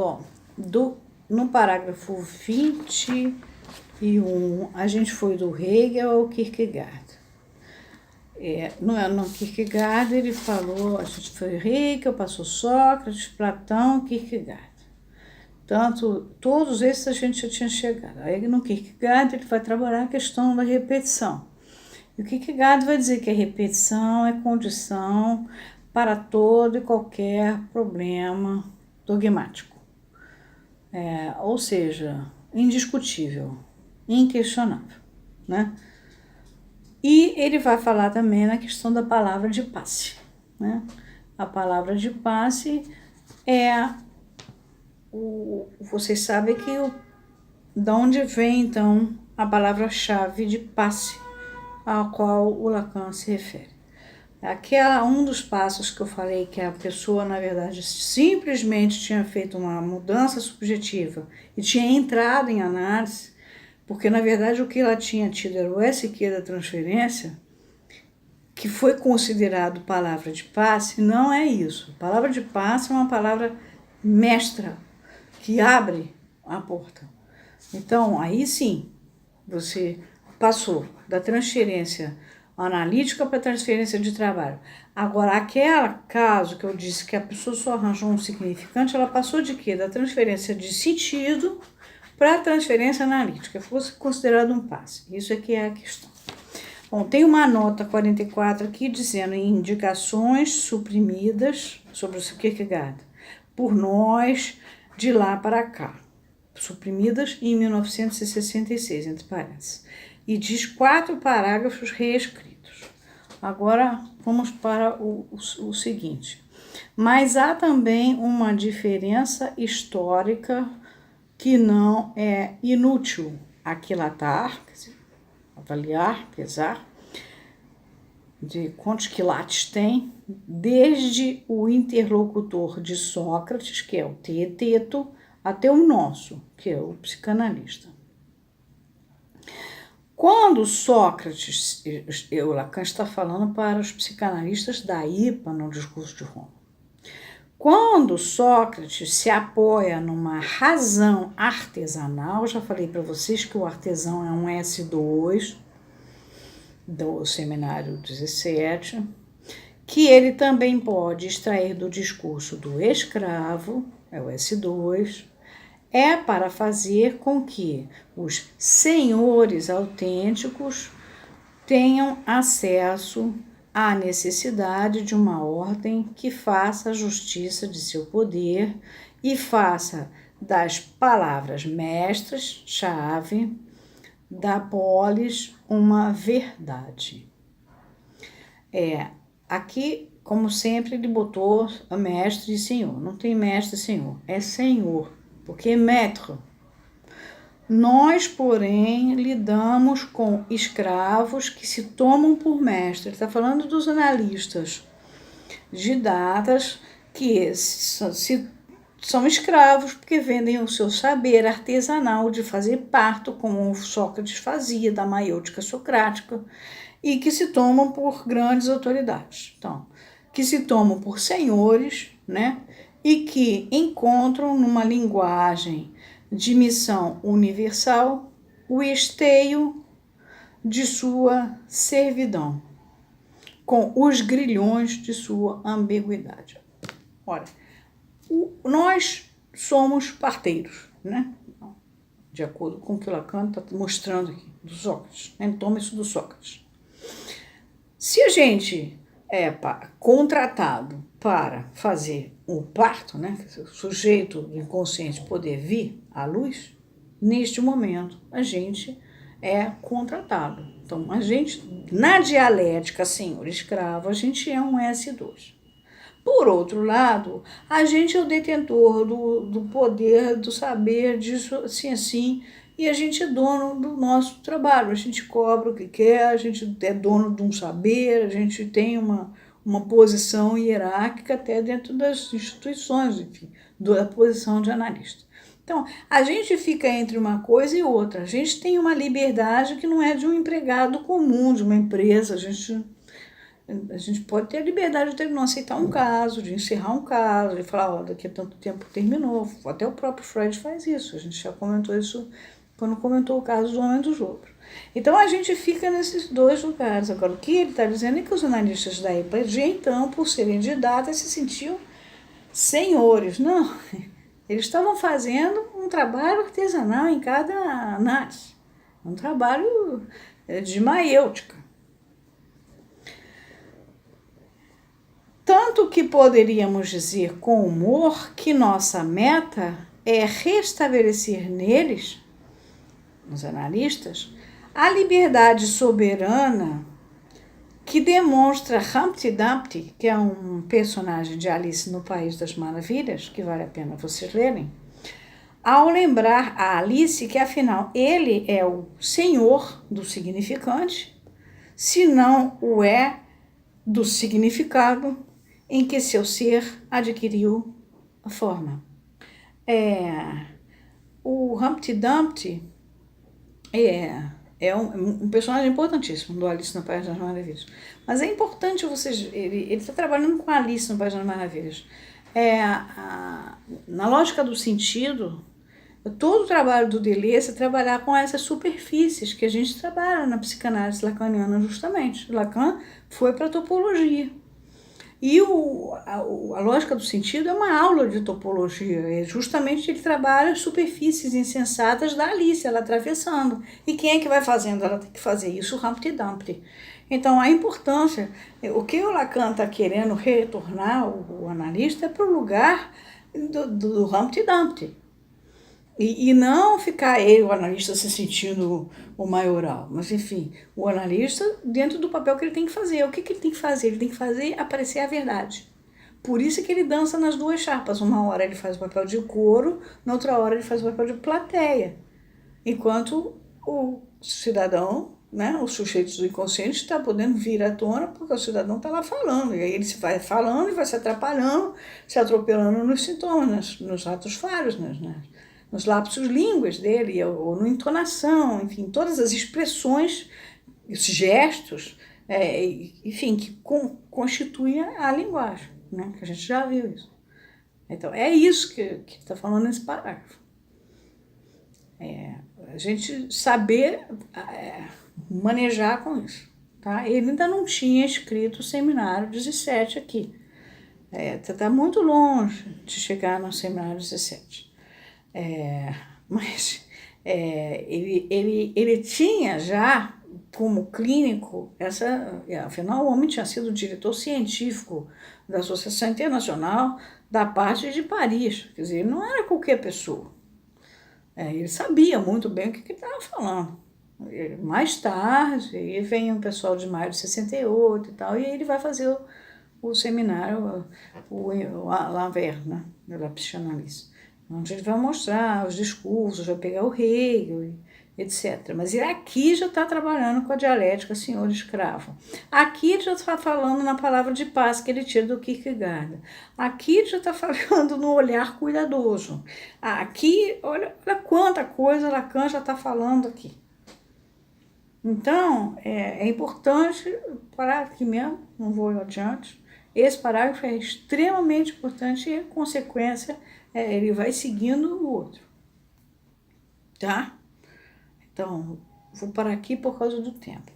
Bom, no parágrafo 21, a gente foi do Hegel ao Kierkegaard. No Kierkegaard ele falou, a gente foi Hegel, passou Sócrates, Platão, Kierkegaard. Todos esses a gente já tinha chegado. Aí no Kierkegaard ele vai trabalhar a questão da repetição. E o Kierkegaard vai dizer que a repetição é condição para todo e qualquer problema dogmático. Ou seja, indiscutível, inquestionável, né? E ele vai falar também na questão da palavra de passe, né? A palavra de passe vocês sabem de onde vem, então, a palavra-chave de passe, a qual o Lacan se refere. Um dos passos que eu falei que a pessoa, na verdade, simplesmente tinha feito uma mudança subjetiva e tinha entrado em análise, porque, na verdade, o que ela tinha tido era o SQ da transferência, que foi considerado palavra de passe. Não é isso. Palavra de passe é uma palavra mestra, que abre a porta. Então, aí sim, você passou da transferência analítica para transferência de trabalho. Agora, aquele caso que eu disse que a pessoa só arranjou um significante, ela passou de quê? Da transferência de sentido para a transferência analítica. Fosse considerado um passe. Isso aqui é a questão. Bom, tem uma nota 44 aqui dizendo indicações suprimidas sobre o Kierkegaard por nós de lá para cá. Suprimidas em 1966, entre parênteses. E diz 4 parágrafos reescritos. Agora vamos para o seguinte. Mas há também uma diferença histórica que não é inútil aquilatar, quer dizer, avaliar, pesar, de quantos quilates tem, desde o interlocutor de Sócrates, que é o Teeteto, até o nosso, que é o psicanalista. Quando Sócrates, o Lacan está falando para os psicanalistas da IPA no discurso de Roma. Quando Sócrates se apoia numa razão artesanal, já falei para vocês que o artesão é um S2 do seminário 17, que ele também pode extrair do discurso do escravo, é o S2, é para fazer com que os senhores autênticos tenham acesso à necessidade de uma ordem que faça a justiça de seu poder e faça das palavras mestras, chave, da polis, uma verdade. Aqui, como sempre, ele botou a mestre e senhor. Não tem mestre e senhor, é senhor, porque é maître. Nós, porém, lidamos com escravos que se tomam por mestre. Ele está falando dos analistas de datas que são escravos porque vendem o seu saber artesanal de fazer parto, como o Sócrates fazia, da maiêutica socrática, e que se tomam por grandes autoridades. Então, que se tomam por senhores, né? E que encontram numa linguagem de missão universal o esteio de sua servidão, com os grilhões de sua ambiguidade. Olha, nós somos parteiros, né? De acordo com o que o Lacan está mostrando aqui, do Sócrates. Ele toma isso do Sócrates. Se a gente é contratado para fazer um parto, né, o sujeito inconsciente poder vir à luz, neste momento a gente é contratado. Então, a gente, na dialética senhor-escravo, a gente é um S2. Por outro lado, a gente é o detentor do poder, do saber, disso, assim, e a gente é dono do nosso trabalho, a gente cobra o que quer, a gente é dono de um saber, a gente tem uma posição hierárquica até dentro das instituições, enfim, da posição de analista. Então, a gente fica entre uma coisa e outra, a gente tem uma liberdade que não é de um empregado comum, de uma empresa, a gente A gente pode ter a liberdade de não aceitar um caso, de encerrar um caso, de falar, ó, daqui a tanto tempo terminou. Até o próprio Freud faz isso. A gente já comentou isso quando comentou o caso do Homem dos Lobos. Então a gente fica nesses dois lugares. Agora, o que ele está dizendo é que os analistas da EPG, então, por serem de data, se sentiam senhores. Não, eles estavam fazendo um trabalho artesanal em cada análise. Um trabalho de maêutica. Tanto que poderíamos dizer com humor que nossa meta é restabelecer neles, nos analistas, a liberdade soberana que demonstra Humpty Dumpty, que é um personagem de Alice no País das Maravilhas, que vale a pena vocês lerem, ao lembrar a Alice que, afinal, ele é o senhor do significante, se não o é do significado em que seu ser adquiriu a forma. O Humpty Dumpty é um personagem importantíssimo do Alice no País das Maravilhas. Mas é importante vocês... Ele está trabalhando com a Alice no País das Maravilhas. Na lógica do sentido, todo o trabalho do Deleuze é trabalhar com essas superfícies que a gente trabalha na psicanálise lacaniana justamente. Lacan foi para a topologia. E a lógica do sentido é uma aula de topologia. Justamente ele trabalha as superfícies insensatas da Alice, ela atravessando. E quem é que vai fazendo? Ela tem que fazer isso, o Humpty Dumpty. Então, a importância, o que o Lacan está querendo retornar, o analista, é para o lugar do Humpty Dumpty. E não ficar ele, o analista, se sentindo o maioral. Mas, enfim, o analista, dentro do papel que ele tem que fazer. O que ele tem que fazer? Ele tem que fazer aparecer a verdade. Por isso que ele dança nas duas charpas. Uma hora ele faz o papel de coro, na outra hora ele faz o papel de plateia. Enquanto o cidadão, né, os sujeitos do inconsciente, está podendo vir à tona porque o cidadão está lá falando. E aí ele se vai falando e vai se atrapalhando, se atropelando nos sintomas, nos atos falhos, nos lapsos línguas dele, ou na entonação, enfim, todas as expressões, os gestos, enfim, que constituem a linguagem, né? Que a gente já viu isso. Então, é isso que está falando nesse parágrafo. A gente saber manejar com isso. Tá? Ele ainda não tinha escrito o seminário 17 aqui. Está muito longe de chegar no seminário 17. Mas ele tinha já, como clínico, afinal o homem tinha sido diretor científico da Associação Internacional da parte de Paris, quer dizer, ele não era qualquer pessoa. Ele sabia muito bem o que ele estava falando. Mais tarde, aí vem um pessoal de maio de 68 e tal, e ele vai fazer o seminário, o L'Envers, né, da psicanálise, onde ele vai mostrar os discursos, vai pegar o Hegel, etc. Mas ele aqui já está trabalhando com a dialética senhor-escravo. Aqui ele já está falando na palavra de paz que ele tira do Kierkegaard. Aqui ele já está falando no olhar cuidadoso. Aqui, olha quanta coisa Lacan já está falando aqui. Então, é importante parar aqui mesmo, não vou adiante. Esse parágrafo é extremamente importante e, em consequência, ele vai seguindo o outro. Tá? Então, vou parar aqui por causa do tempo.